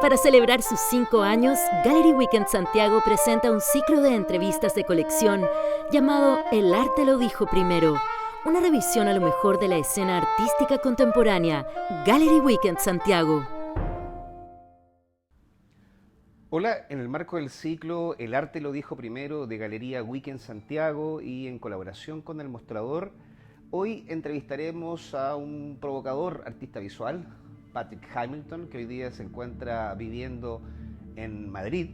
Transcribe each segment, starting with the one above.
Para celebrar sus 5 años, Gallery Weekend Santiago presenta un ciclo de entrevistas de colección llamado El arte lo dijo primero, una revisión a lo mejor de la escena artística contemporánea. Gallery Weekend Santiago. Hola, en el marco del ciclo El arte lo dijo primero de Galería Weekend Santiago y en colaboración con El Mostrador, hoy entrevistaremos a un provocador artista visual, Patrick Hamilton, que hoy día se encuentra viviendo en Madrid,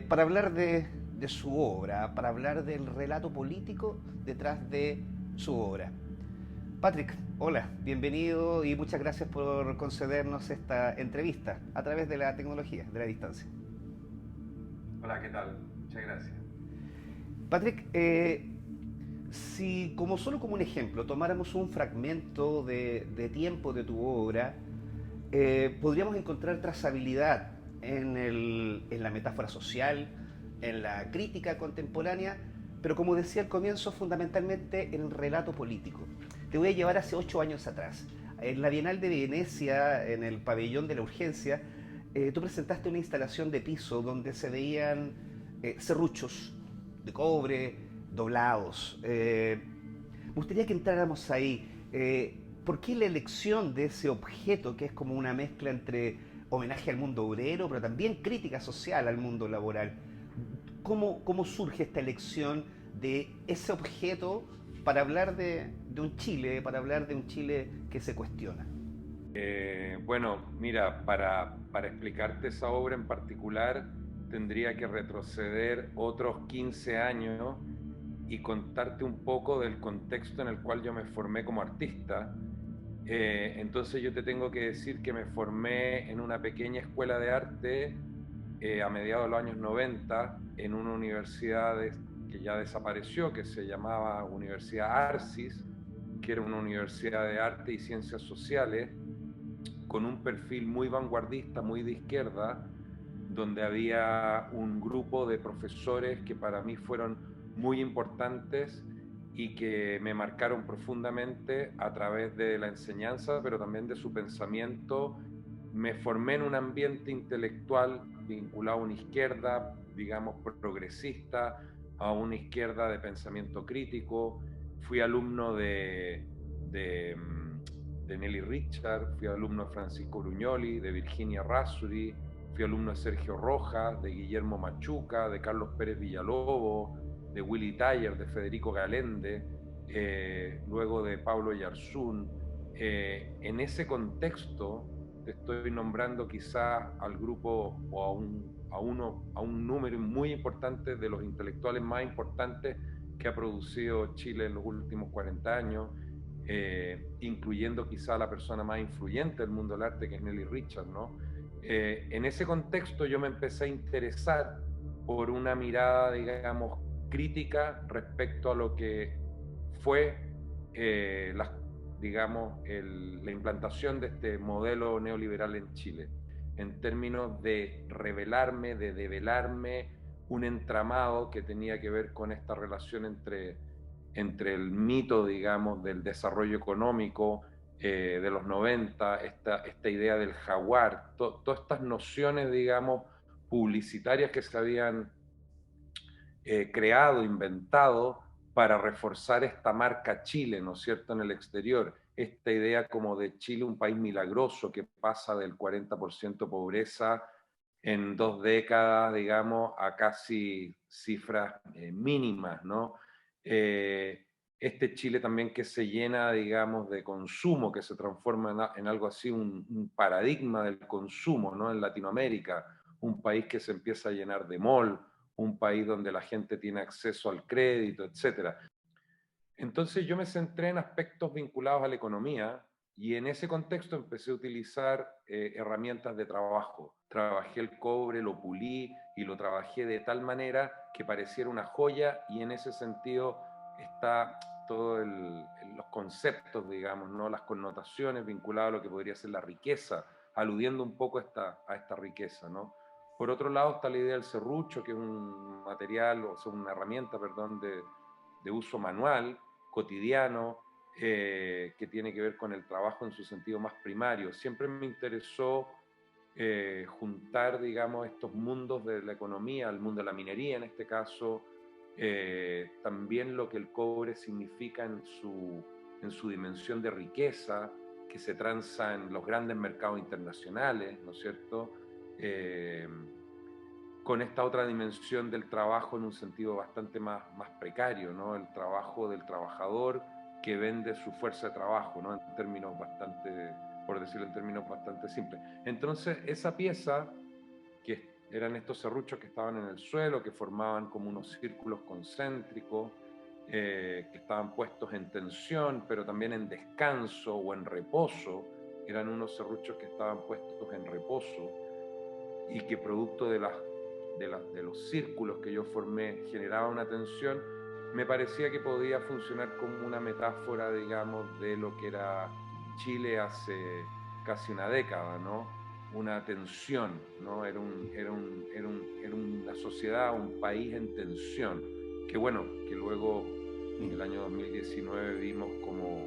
para hablar de su obra, para hablar del relato político detrás de su obra. Patrick, hola, bienvenido y muchas gracias por concedernos esta entrevista a través de la tecnología, de la distancia. Hola, ¿qué tal? Muchas gracias. Patrick, si como solo como un ejemplo tomáramos un fragmento de tiempo de tu obra, podríamos encontrar trazabilidad en la metáfora social, en la crítica contemporánea, pero como decía al comienzo, fundamentalmente en el relato político. Te voy a llevar hace 8 años atrás. En la Bienal de Venecia, en el pabellón de la urgencia, tú presentaste una instalación de piso donde se veían serruchos de cobre doblados. Me gustaría que entráramos ahí. ¿Por qué la elección de ese objeto que es como una mezcla entre homenaje al mundo obrero, pero también crítica social al mundo laboral? ¿Cómo surge esta elección de ese objeto para hablar de un Chile, para hablar de un Chile que se cuestiona? Bueno, mira, para explicarte esa obra en particular, tendría que retroceder otros 15 años y contarte un poco del contexto en el cual yo me formé como artista. Entonces yo te tengo que decir que me formé en una pequeña escuela de arte a mediados de los años 90 en una universidad que ya desapareció, que se llamaba Universidad Arcis, que era una universidad de arte y ciencias sociales, con un perfil muy vanguardista, muy de izquierda, donde había un grupo de profesores que para mí fueron muy importantes y que me marcaron profundamente a través de la enseñanza, pero también de su pensamiento. Me formé en un ambiente intelectual vinculado a una izquierda, digamos, progresista, a una izquierda de pensamiento crítico. Fui alumno de, de Nelly Richard, fui alumno de Francisco Brugnoli, de Virginia Razzuri, fui alumno de Sergio Rojas, de Guillermo Machuca, de Carlos Pérez Villalobos, de Willy Taller, de Federico Galende, luego de Pablo Yarzún. En ese contexto te estoy nombrando quizás al grupo o a un número muy importante de los intelectuales más importantes que ha producido Chile en los últimos 40 años, incluyendo quizá la persona más influyente del mundo del arte, que es Nelly Richard, ¿no? En ese contexto yo me empecé a interesar por una mirada, digamos, crítica respecto a lo que fue, digamos, la implantación de este modelo neoliberal en Chile, en términos de revelarme, de develarme un entramado que tenía que ver con esta relación entre el mito, digamos, del desarrollo económico de los 90, esta idea del jaguar, todas estas nociones, digamos, publicitarias que se habían creado, inventado para reforzar esta marca Chile, ¿no es cierto?, en el exterior. Esta idea como de Chile, un país milagroso que pasa del 40% pobreza en 2 décadas, digamos, a casi cifras mínimas, ¿no? Este Chile también que se llena, digamos, de consumo, que se transforma en algo así, un paradigma del consumo, ¿no? En Latinoamérica, un país que se empieza a llenar de mall, un país donde la gente tiene acceso al crédito, etcétera. Entonces yo me centré en aspectos vinculados a la economía y en ese contexto empecé a utilizar herramientas de trabajo. Trabajé el cobre, lo pulí y lo trabajé de tal manera que pareciera una joya, y en ese sentido está todos los conceptos, digamos, ¿no? Las connotaciones vinculadas a lo que podría ser la riqueza, aludiendo un poco a esta riqueza, ¿no? Por otro lado está la idea del serrucho, que es un material, o sea, una herramienta, perdón, de uso manual, cotidiano, que tiene que ver con el trabajo en su sentido más primario. Siempre me interesó juntar, digamos, estos mundos de la economía, el mundo de la minería en este caso, también lo que el cobre significa en su dimensión de riqueza, que se transa en los grandes mercados internacionales, ¿no es cierto? Con esta otra dimensión del trabajo en un sentido bastante más precario, ¿no? El trabajo del trabajador que vende su fuerza de trabajo, ¿no? En términos bastante, por decirlo en términos bastante simples. Entonces, esa pieza, que eran estos serruchos que estaban en el suelo, que formaban como unos círculos concéntricos, que estaban puestos en tensión, pero también en descanso o en reposo, eran unos serruchos que estaban puestos en reposo y que producto de los círculos que yo formé generaba una tensión, me parecía que podía funcionar como una metáfora, digamos, de lo que era Chile hace casi una década, ¿no? Una tensión, ¿no? Era una sociedad, un país en tensión, que bueno, que luego en el año 2019 vimos como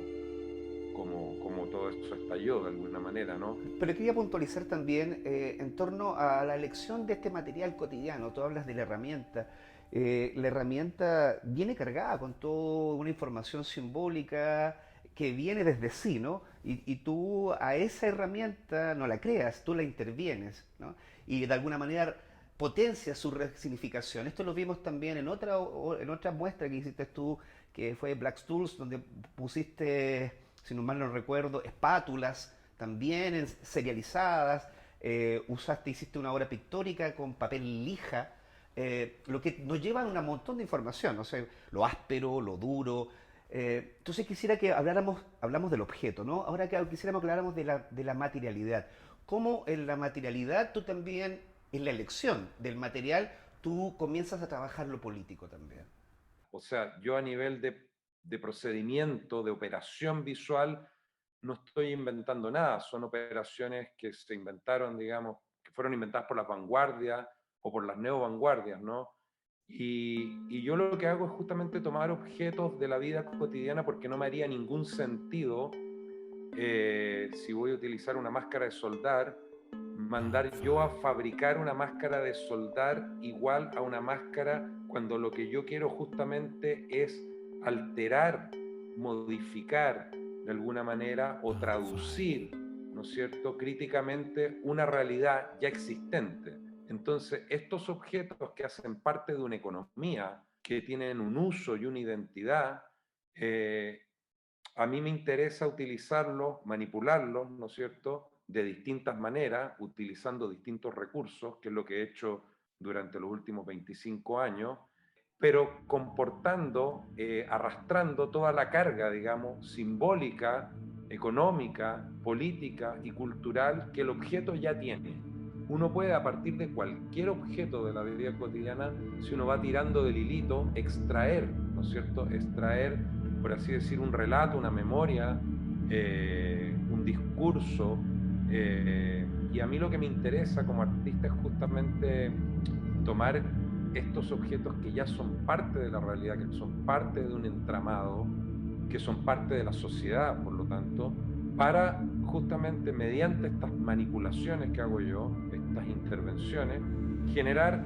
todo esto estalló de alguna manera, ¿no? Pero quería puntualizar también en torno a la elección de este material cotidiano. Tú hablas de la herramienta. La herramienta viene cargada con toda una información simbólica que viene desde sí, ¿no? Y tú a esa herramienta no la creas, tú la intervienes, ¿no? Y de alguna manera potencia su resignificación. Esto lo vimos también en otra muestra que hiciste tú, que fue Black Tools, donde pusiste, si no mal no recuerdo, espátulas también serializadas, hiciste una obra pictórica con papel lija, lo que nos lleva a un montón de información, no sé, lo áspero, lo duro. Entonces quisiera que hablamos del objeto, ¿no? Ahora que quisiéramos que habláramos de la materialidad. Cómo en la materialidad tú también, en la elección del material, tú comienzas a trabajar lo político también. O sea, yo a nivel de procedimiento, de operación visual, no estoy inventando nada. Son operaciones que se inventaron, digamos, que fueron inventadas por las vanguardias o por las neovanguardias, ¿no? Y yo lo que hago es justamente tomar objetos de la vida cotidiana porque no me haría ningún sentido, si voy a utilizar una máscara de soldar, mandar yo a fabricar una máscara de soldar igual a una máscara cuando lo que yo quiero justamente es alterar, modificar de alguna manera o traducir, ¿no es cierto?, críticamente una realidad ya existente. Entonces, estos objetos que hacen parte de una economía, que tienen un uso y una identidad, a mí me interesa utilizarlos, manipularlos, ¿no es cierto?, de distintas maneras, utilizando distintos recursos, que es lo que he hecho durante los últimos 25 años, pero comportando, arrastrando toda la carga, digamos, simbólica, económica, política y cultural que el objeto ya tiene. Uno puede, a partir de cualquier objeto de la vida cotidiana, si uno va tirando del hilito, extraer, ¿no es cierto?, extraer, por así decir, un relato, una memoria, un discurso. Y a mí lo que me interesa como artista es justamente tomar estos objetos que ya son parte de la realidad, que son parte de un entramado, que son parte de la sociedad, por lo tanto, para justamente mediante estas manipulaciones que hago yo, estas intervenciones, generar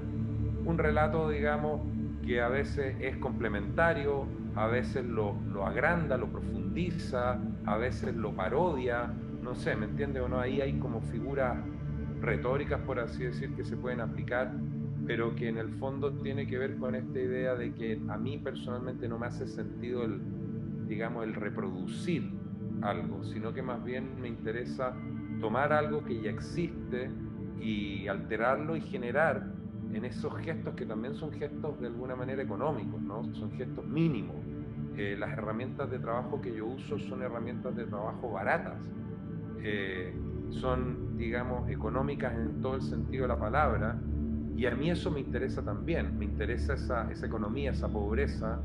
un relato, digamos, que a veces es complementario, a veces lo agranda, lo profundiza, a veces lo parodia, no sé, ¿me entiende o no? Ahí hay como figuras retóricas, por así decir, que se pueden aplicar, pero que en el fondo tiene que ver con esta idea de que a mí personalmente no me hace sentido digamos, el reproducir algo, sino que más bien me interesa tomar algo que ya existe y alterarlo y generar en esos gestos que también son gestos de alguna manera económicos, ¿no? Son gestos mínimos. Las herramientas de trabajo que yo uso son herramientas de trabajo baratas. Son, digamos, económicas en todo el sentido de la palabra, y a mí eso me interesa también, me interesa esa economía, esa pobreza.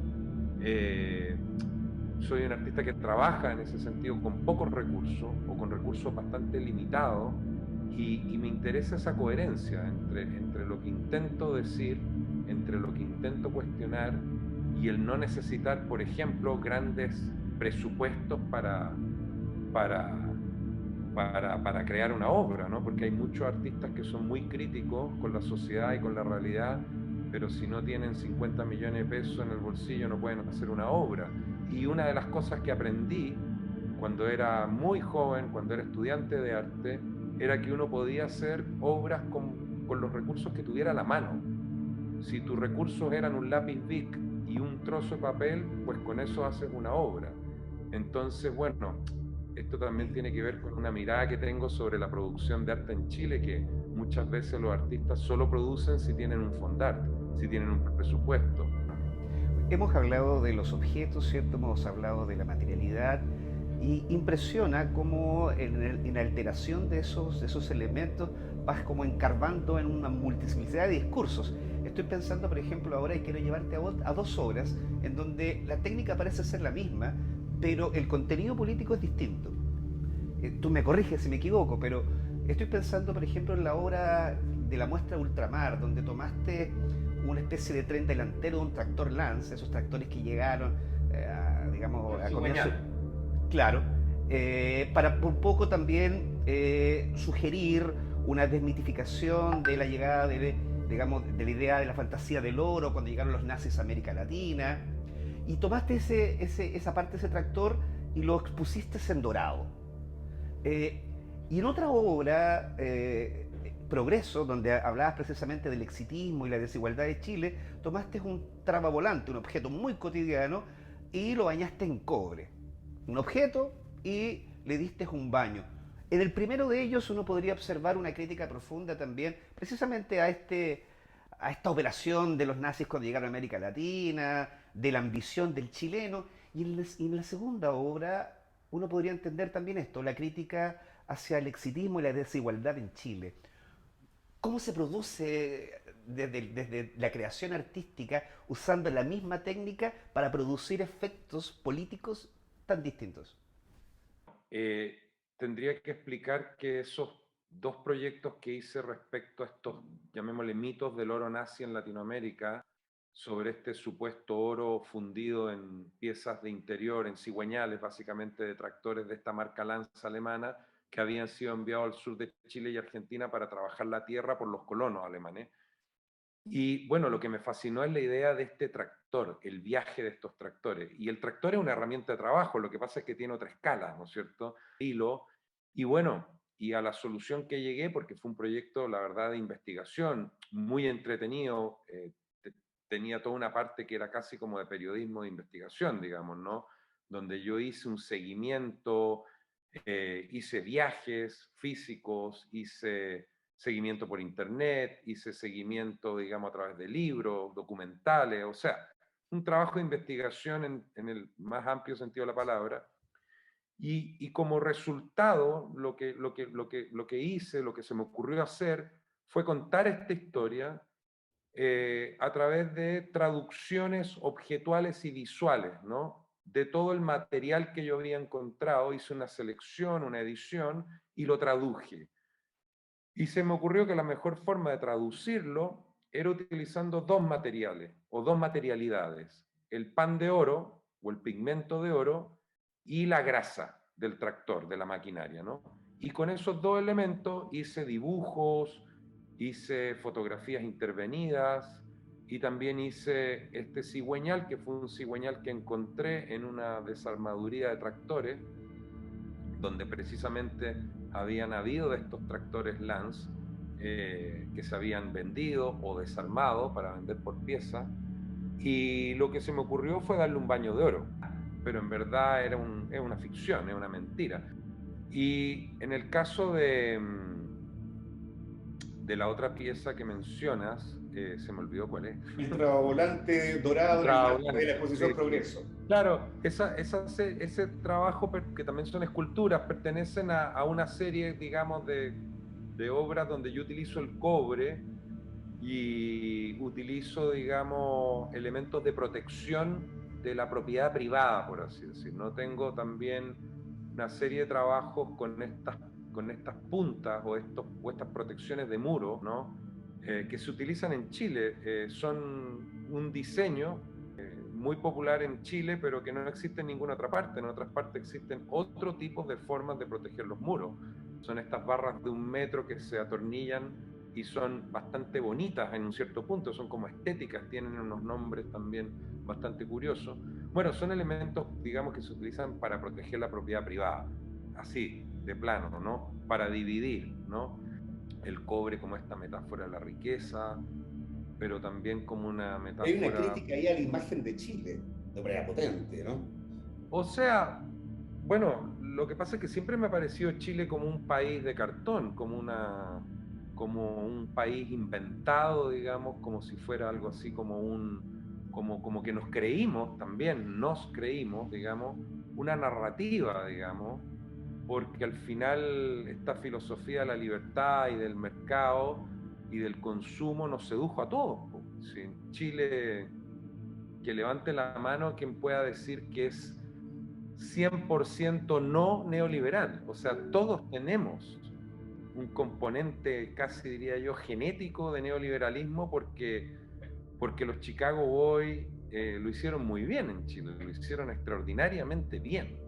Soy un artista que trabaja en ese sentido con pocos recursos o con recursos bastante limitados, y me interesa esa coherencia entre lo que intento decir, entre lo que intento cuestionar y el no necesitar, por ejemplo, grandes presupuestos para para crear una obra, ¿no? Porque hay muchos artistas que son muy críticos con la sociedad y con la realidad, pero si no tienen 50 millones de pesos en el bolsillo no pueden hacer una obra. Y una de las cosas que aprendí cuando era muy joven, cuando era estudiante de arte, era que uno podía hacer obras con los recursos que tuviera a la mano. Si tus recursos eran un lápiz Bic y un trozo de papel, pues con eso haces una obra. Entonces, bueno, esto también tiene que ver con una mirada que tengo sobre la producción de arte en Chile, que muchas veces los artistas solo producen si tienen un fondart, si tienen un presupuesto. Hemos hablado de los objetos, ¿cierto? Hemos hablado de la materialidad y impresiona cómo en la alteración de esos elementos vas como encarbando en una multiplicidad de discursos. Estoy pensando, por ejemplo, ahora y quiero llevarte a dos obras en donde la técnica parece ser la misma, pero el contenido político es distinto. Tú me corriges si me equivoco, pero estoy pensando, por ejemplo, en la obra de la muestra Ultramar, donde tomaste una especie de tren delantero de un tractor Lance, esos tractores que llegaron, digamos, a comienzo. Claro, para un poco también sugerir una desmitificación de la llegada digamos, de la idea de la fantasía del oro cuando llegaron los nazis a América Latina. Y tomaste esa parte de ese tractor y lo expusiste en dorado. Y en otra obra, Progreso, donde hablabas precisamente del exitismo y la desigualdad de Chile, tomaste un tramavolante, un objeto muy cotidiano, y lo bañaste en cobre. Un objeto y le diste un baño. En el primero de ellos uno podría observar una crítica profunda también, precisamente a esta operación de los nazis cuando llegaron a América Latina, de la ambición del chileno, y en la segunda obra uno podría entender también esto, la crítica hacia el exitismo y la desigualdad en Chile. ¿Cómo se produce desde la creación artística usando la misma técnica para producir efectos políticos tan distintos? Eh, Tendría que explicar que esos dos proyectos que hice respecto a estos, llamémosle, mitos del oro nazi en Latinoamérica, sobre este supuesto oro fundido en piezas de interior, en cigüeñales, básicamente de tractores de esta marca Lanza alemana, que habían sido enviados al sur de Chile y Argentina para trabajar la tierra por los colonos alemanes. Y bueno, lo que me fascinó es la idea de este tractor, el viaje de estos tractores. Y el tractor es una herramienta de trabajo, lo que pasa es que tiene otra escala, ¿no es cierto? Hilo. Y bueno, y a la solución que llegué, porque fue un proyecto, la verdad, de investigación, muy entretenido, tenía toda una parte que era casi como de periodismo de investigación, digamos, ¿no? Donde yo hice un seguimiento, hice viajes físicos, hice seguimiento por internet, hice seguimiento, digamos, a través de libros, documentales, o sea, un trabajo de investigación en el más amplio sentido de la palabra. Y como resultado, lo que hice, lo que se me ocurrió hacer, fue contar esta historia a través de traducciones objetuales y visuales, ¿no? De todo el material que yo había encontrado, hice una selección, una edición y lo traduje. Y se me ocurrió que la mejor forma de traducirlo era utilizando dos materiales o dos materialidades, el pan de oro o el pigmento de oro y la grasa del tractor, de la maquinaria, ¿no? Y con esos dos elementos hice dibujos, hice fotografías intervenidas y también hice este cigüeñal, que fue un cigüeñal que encontré en una desarmaduría de tractores, donde precisamente habían habido de estos tractores Lance que se habían vendido o desarmado para vender por pieza. Y lo que se me ocurrió fue darle un baño de oro, pero en verdad es una ficción, es una mentira. Y en el caso de la otra pieza que mencionas, se me olvidó cuál es. El travovolante dorado en el marco de la exposición Progreso. Claro, ese trabajo, que también son esculturas, pertenecen a una serie, digamos, de obras donde yo utilizo el cobre y utilizo, digamos, elementos de protección de la propiedad privada, por así decir. No tengo también una serie de trabajos con estas puntas o estas protecciones de muro, ¿no? Que se utilizan en Chile. Son un diseño muy popular en Chile, pero que no existe en ninguna otra parte. En otras partes existen otro tipo de formas de proteger los muros. Son estas barras de 1 metro que se atornillan y son bastante bonitas en un cierto punto, son como estéticas, tienen unos nombres también bastante curiosos. Bueno, son elementos, digamos, que se utilizan para proteger la propiedad privada, así, de plano, ¿no? Para dividir, ¿no? El cobre como esta metáfora de la riqueza, pero también como una Hay una metáfora. crítica ahí a la imagen de Chile, de manera potente, ¿no? O sea, bueno, lo que pasa es que siempre me ha parecido Chile como un país de cartón, como un país inventado, digamos, como si fuera algo así como que nos creímos, digamos, una narrativa, digamos, porque al final esta filosofía de la libertad y del mercado y del consumo nos sedujo a todos, po. Si en Chile, que levante la mano quien pueda decir que es 100% no neoliberal. O sea, todos tenemos un componente, casi diría yo, genético de neoliberalismo porque los Chicago Boys lo hicieron muy bien en Chile, lo hicieron extraordinariamente bien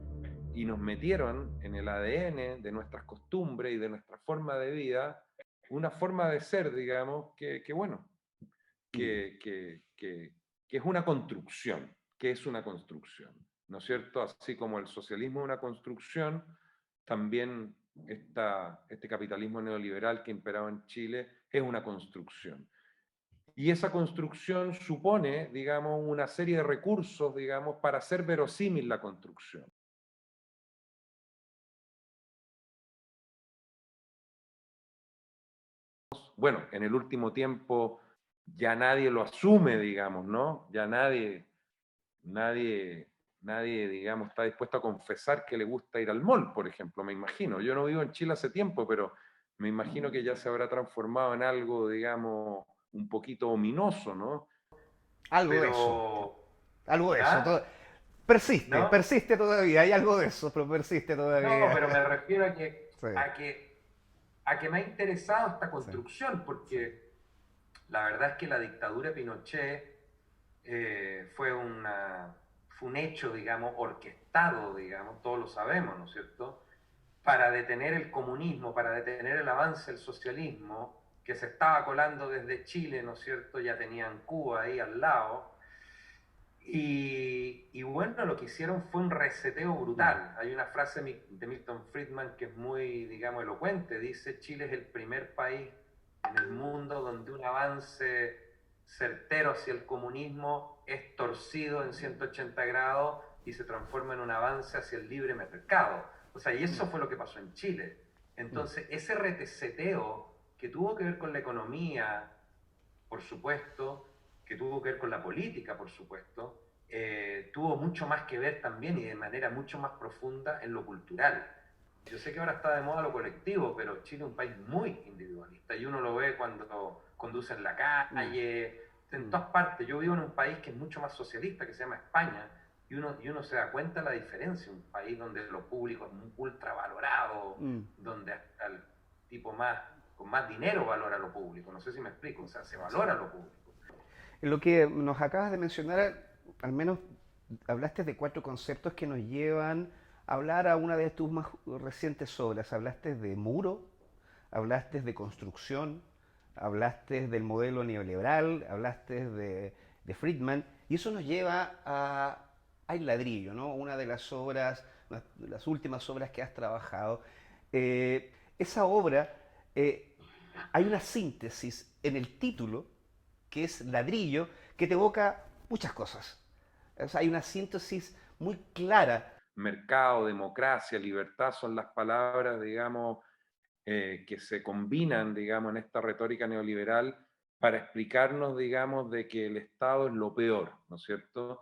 y nos metieron en el ADN de nuestras costumbres y de nuestra forma de vida, una forma de ser, digamos, bueno, que es una construcción, que es una construcción, ¿no es cierto? Así como el socialismo es una construcción, también este capitalismo neoliberal que imperaba en Chile es una construcción. Y esa construcción supone, digamos, una serie de recursos, digamos, para hacer verosímil la construcción. Bueno, en el último tiempo ya nadie lo asume, digamos, ¿no? Ya nadie, digamos, está dispuesto a confesar que le gusta ir al mall, por ejemplo, me imagino. Yo no vivo en Chile hace tiempo, pero me imagino que ya se habrá transformado en algo, digamos, un poquito ominoso, ¿no? Algo de eso. Pero, Algo de eso. ¿ah? Persiste, ¿No? persiste todavía. Hay algo de eso, pero persiste No, todavía. pero me refiero a que, Sí, a que, a que me ha interesado esta sí. construcción, porque la verdad es que la dictadura de Pinochet fue un hecho, digamos, orquestado, digamos, todos lo sabemos, ¿no es cierto?, para detener el comunismo, para detener el avance del socialismo, que se estaba colando desde Chile, ¿no es cierto?, ya tenían Cuba ahí al lado, y bueno, lo que hicieron fue un reseteo brutal. Hay una frase de Milton Friedman que es muy, digamos, elocuente, dice: Chile es el primer país en el mundo donde un avance certero hacia el comunismo es torcido en 180 grados y se transforma en un avance hacia el libre mercado. O sea, y eso fue lo que pasó en Chile. Entonces, ese reseteo que tuvo que ver con la economía, por supuesto, que tuvo que ver con la política, por supuesto, tuvo mucho más que ver también y de manera mucho más profunda en lo cultural. Yo sé que ahora está de moda lo colectivo, pero Chile es un país muy individualista y uno lo ve cuando conduce en la calle, en todas partes. Yo vivo en un país que es mucho más socialista, que se llama España, y uno se da cuenta de la diferencia. Un país donde lo público es ultra valorado, donde hasta el tipo con más dinero valora lo público. No sé si me explico, o sea, se valora lo público. Lo que nos acabas de mencionar, al menos hablaste de 4 conceptos que nos llevan a hablar a una de tus más recientes obras. Hablaste de muro, hablaste de construcción, hablaste del modelo neoliberal, hablaste de Friedman, y eso nos lleva a El ladrillo, ¿no? Una de las obras, de las últimas obras que has trabajado. Esa obra, hay una síntesis en el título, que es ladrillo, que te evoca muchas cosas. O sea, hay una síntesis muy clara. Mercado, democracia, libertad son las palabras, digamos, que se combinan, digamos, en esta retórica neoliberal para explicarnos, digamos, de que el Estado es lo peor, ¿no es cierto?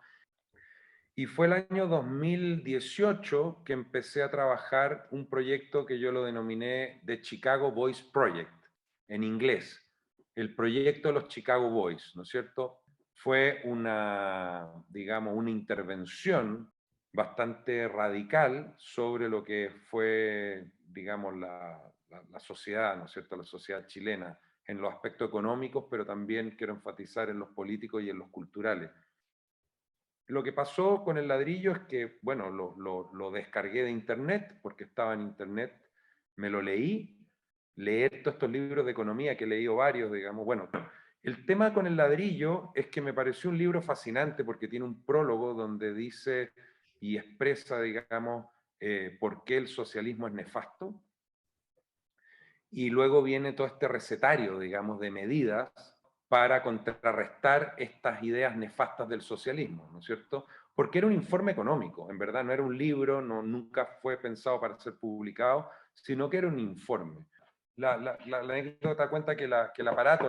Y fue el año 2018 que empecé a trabajar un proyecto que yo lo denominé The Chicago Boys Project, en inglés, el proyecto de los Chicago Boys, ¿no es cierto? Fue digamos, una intervención bastante radical sobre lo que fue, digamos, la sociedad, ¿no es cierto?, la sociedad chilena, en los aspectos económicos, pero también quiero enfatizar en los políticos y en los culturales. Lo que pasó con el ladrillo es que, bueno, lo descargué de internet, porque estaba en internet, me lo leí, leer todos estos libros de economía, que he leído varios, digamos. Bueno, el tema con el ladrillo es que me pareció un libro fascinante porque tiene un prólogo donde dice y expresa, digamos, por qué el socialismo es nefasto. Y luego viene todo este recetario, digamos, de medidas para contrarrestar estas ideas nefastas del socialismo, ¿no es cierto? Porque era un informe económico, en verdad no era un libro, no, nunca fue pensado para ser publicado, sino que era un informe. La anécdota cuenta que, que el aparato,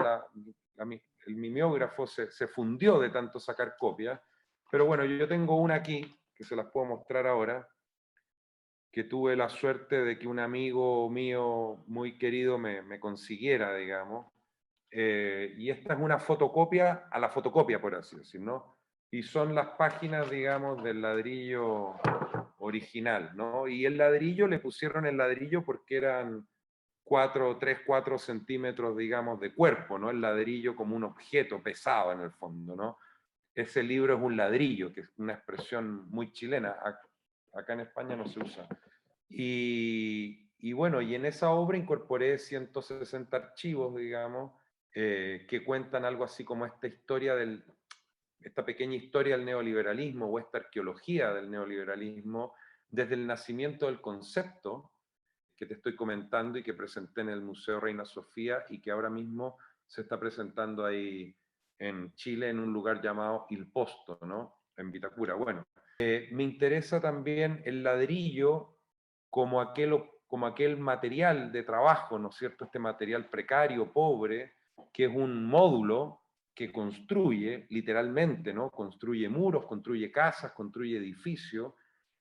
el mimeógrafo se fundió de tanto sacar copias, pero bueno, yo tengo una aquí, que se las puedo mostrar ahora, que tuve la suerte de que un amigo mío muy querido me consiguiera, digamos. Y esta es una fotocopia a la fotocopia, por así decirlo, ¿no? Y son las páginas, digamos, del ladrillo original, ¿no? Y el ladrillo, le pusieron el ladrillo porque eran 4 centímetros, digamos, de cuerpo, ¿no? El ladrillo como un objeto pesado en el fondo, ¿no? Ese libro es un ladrillo, que es una expresión muy chilena. Acá en España no se usa. Y bueno, y en esa obra incorporé 160 archivos, digamos, que cuentan algo así como esta pequeña historia del neoliberalismo o esta arqueología del neoliberalismo desde el nacimiento del concepto que te estoy comentando y que presenté en el Museo Reina Sofía y que ahora mismo se está presentando ahí en Chile en un lugar llamado Il Posto, ¿no? En Vitacura. Bueno, me interesa también el ladrillo como aquel material de trabajo, ¿no es cierto? Este material precario, pobre, que es un módulo que construye, literalmente, ¿no? Construye muros, construye casas, construye edificios,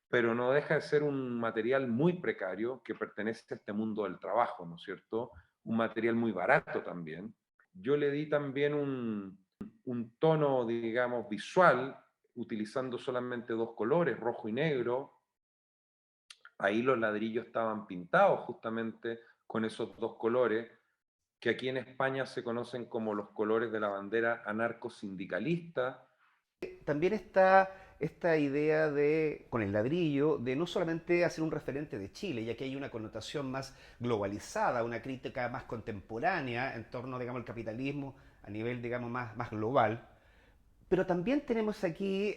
pero no deja de ser un material muy precario que pertenece a este mundo del trabajo, ¿no es cierto? Un material muy barato también. Yo le di también un tono, digamos, visual, utilizando solamente 2 colores, rojo y negro. Ahí los ladrillos estaban pintados justamente con esos 2 colores, que aquí en España se conocen como los colores de la bandera anarcosindicalista. También está esta idea de, con el ladrillo, de no solamente hacer un referente de Chile, ya que hay una connotación más globalizada, una crítica más contemporánea en torno, digamos, al capitalismo a nivel, digamos, más global. Pero también tenemos aquí,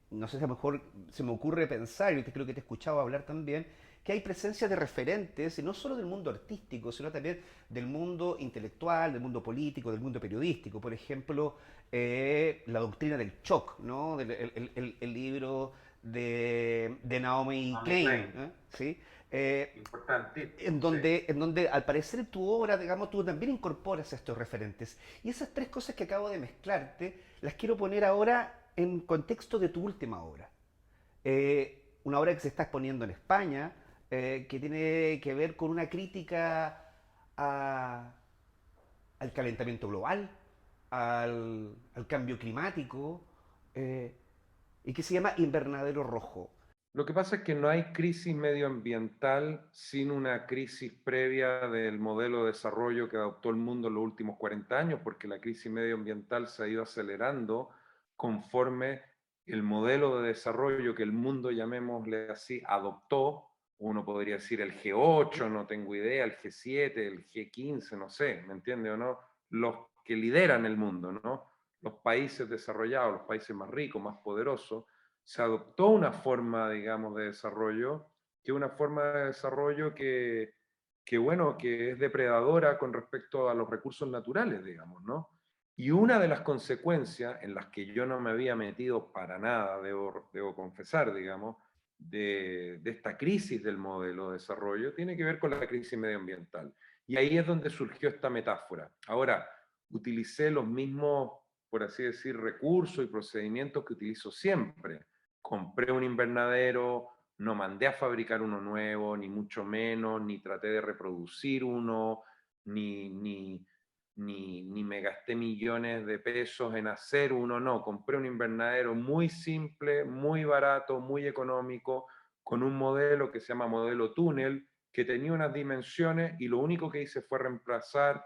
no sé si a lo mejor se me ocurre pensar, y creo que te he escuchado hablar también, que hay presencia de referentes, y no solo del mundo artístico, sino también del mundo intelectual, del mundo político, del mundo periodístico. Por ejemplo, la doctrina del shock, ¿no? El libro de Naomi Klein, ¿eh? ¿Sí? Importante, En donde al parecer en tu obra, digamos, tú también incorporas estos referentes. Y esas tres cosas que acabo de mezclarte, las quiero poner ahora en contexto de tu última obra. Una obra que se está exponiendo en España, que tiene que ver con una crítica a- al calentamiento global, al cambio climático, eh, y que se llama Invernadero Rojo. Lo que pasa es que no hay crisis medioambiental sin una crisis previa del modelo de desarrollo que adoptó el mundo en los últimos 40 años, porque la crisis medioambiental se ha ido acelerando conforme el modelo de desarrollo que el mundo, llamémosle así, adoptó. Uno podría decir el G8, no tengo idea, el G7, el G15, no sé, ¿me entiende o no? Los que lideran el mundo, ¿no? Los países desarrollados, los países más ricos, más poderosos, se adoptó una forma, digamos, de desarrollo, que es una forma de desarrollo bueno, que es depredadora con respecto a los recursos naturales, digamos, ¿no? Y una de las consecuencias en las que yo no me había metido para nada, debo confesar, digamos, de esta crisis del modelo de desarrollo, tiene que ver con la crisis medioambiental. Y ahí es donde surgió esta metáfora. Ahora, utilicé los mismos, por así decir, recursos y procedimientos que utilizo siempre. Compré un invernadero, no mandé a fabricar uno nuevo, ni mucho menos, ni traté de reproducir uno, ni me gasté millones de pesos en hacer uno, no, compré un invernadero muy simple, muy barato, muy económico, con un modelo que se llama modelo túnel, que tenía unas dimensiones y lo único que hice fue reemplazar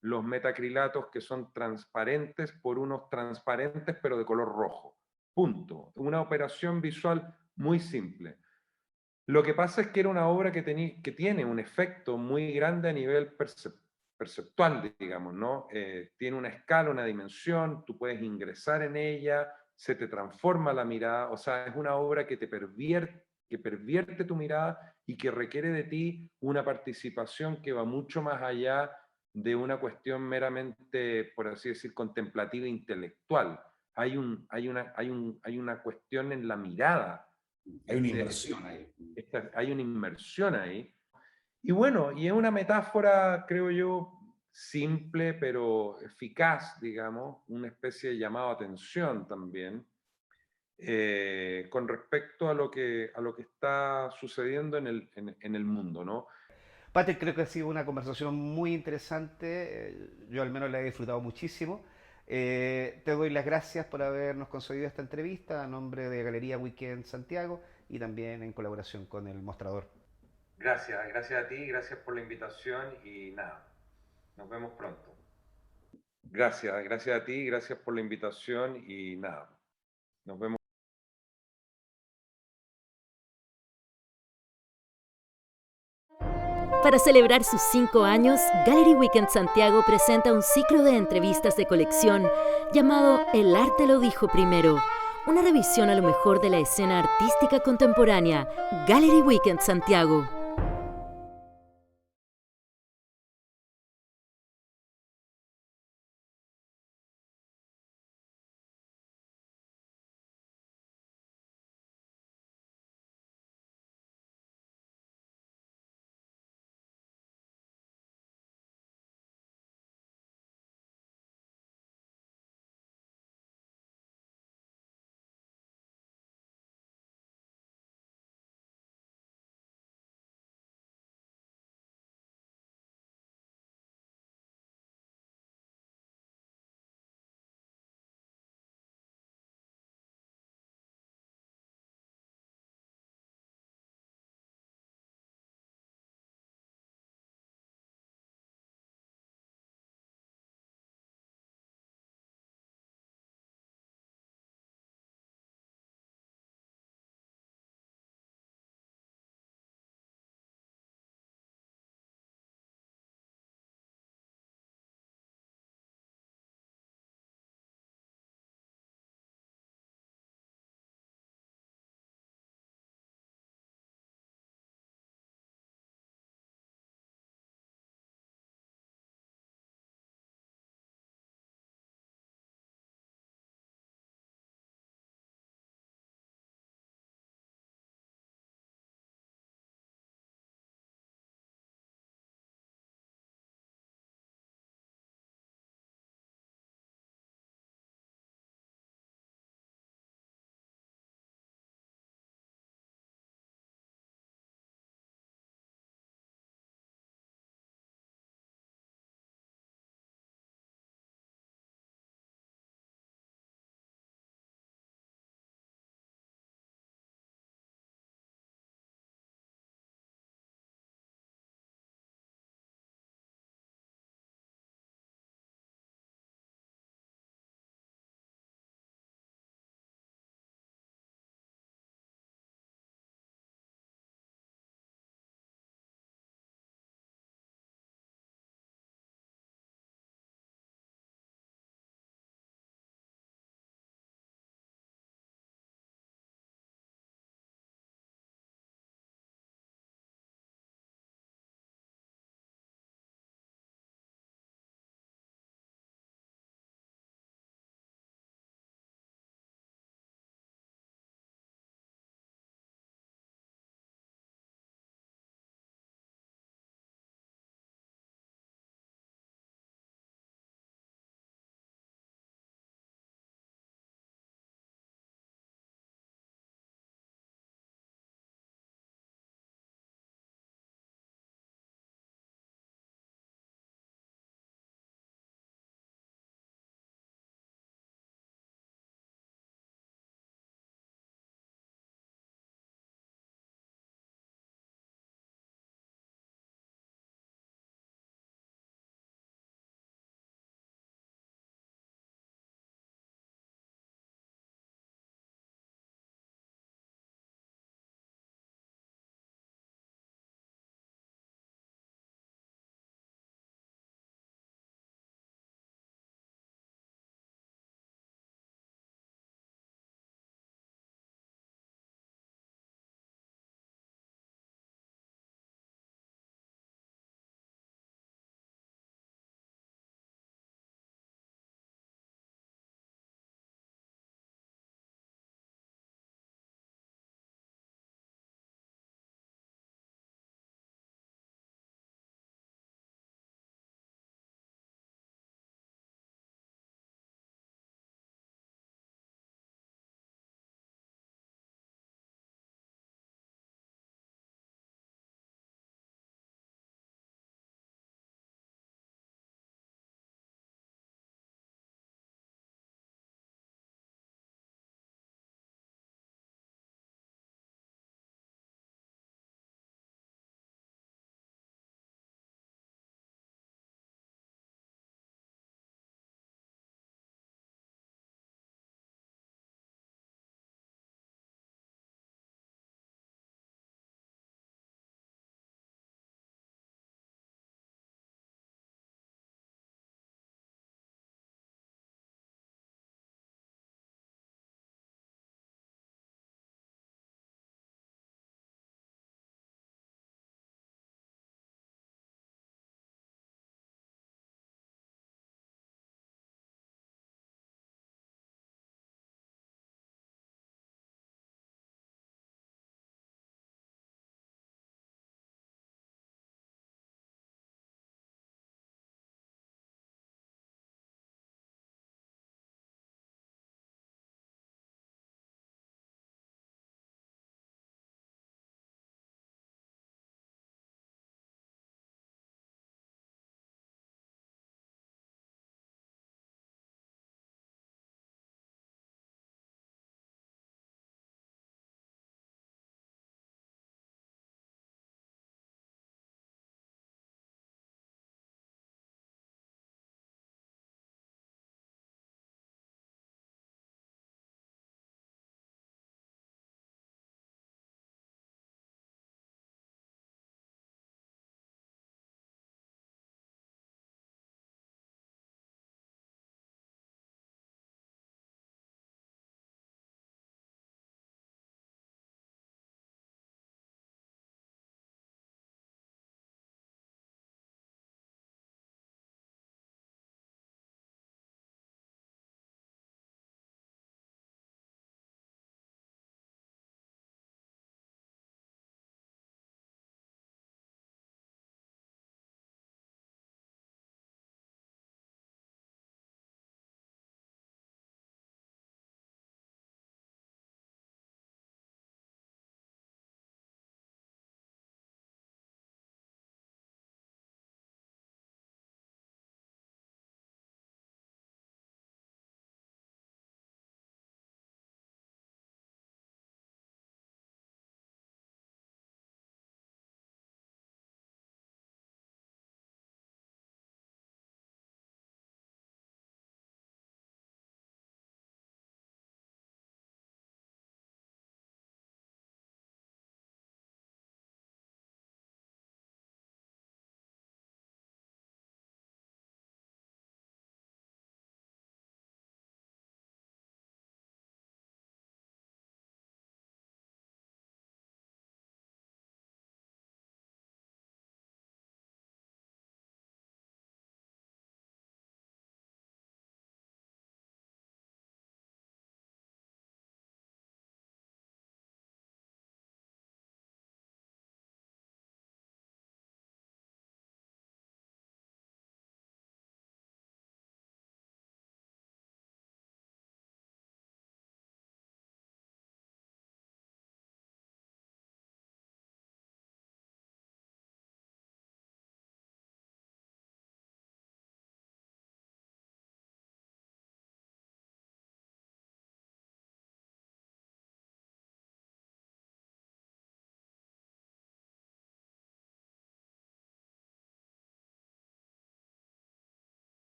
los metacrilatos que son transparentes por unos transparentes pero de color rojo. Punto. Una operación visual muy simple. Lo que pasa es que era una obra que tiene un efecto muy grande a nivel perceptual, digamos, ¿no? Tiene una escala, una dimensión, tú puedes ingresar en ella, se te transforma la mirada, o sea, es una obra que pervierte tu mirada y que requiere de ti una participación que va mucho más allá de una cuestión meramente, por así decir, contemplativa e intelectual. Hay una cuestión en la mirada. Hay una inversión ahí. Hay una inmersión ahí. Y bueno, y es una metáfora, creo yo, simple pero eficaz, digamos, una especie de llamado a atención también, con respecto a lo que está sucediendo en el mundo, ¿no? Patrick, creo que ha sido una conversación muy interesante. Yo al menos la he disfrutado muchísimo. Te doy las gracias por habernos concedido esta entrevista a nombre de Galería Weekend Santiago y también en colaboración con el Mostrador. Gracias a ti, gracias por la invitación y nada, nos vemos pronto. Gracias a ti, gracias por la invitación y nada, nos vemos. Para celebrar sus 5 años, Gallery Weekend Santiago presenta un ciclo de entrevistas de colección llamado El arte lo dijo primero, una revisión a lo mejor de la escena artística contemporánea. Gallery Weekend Santiago.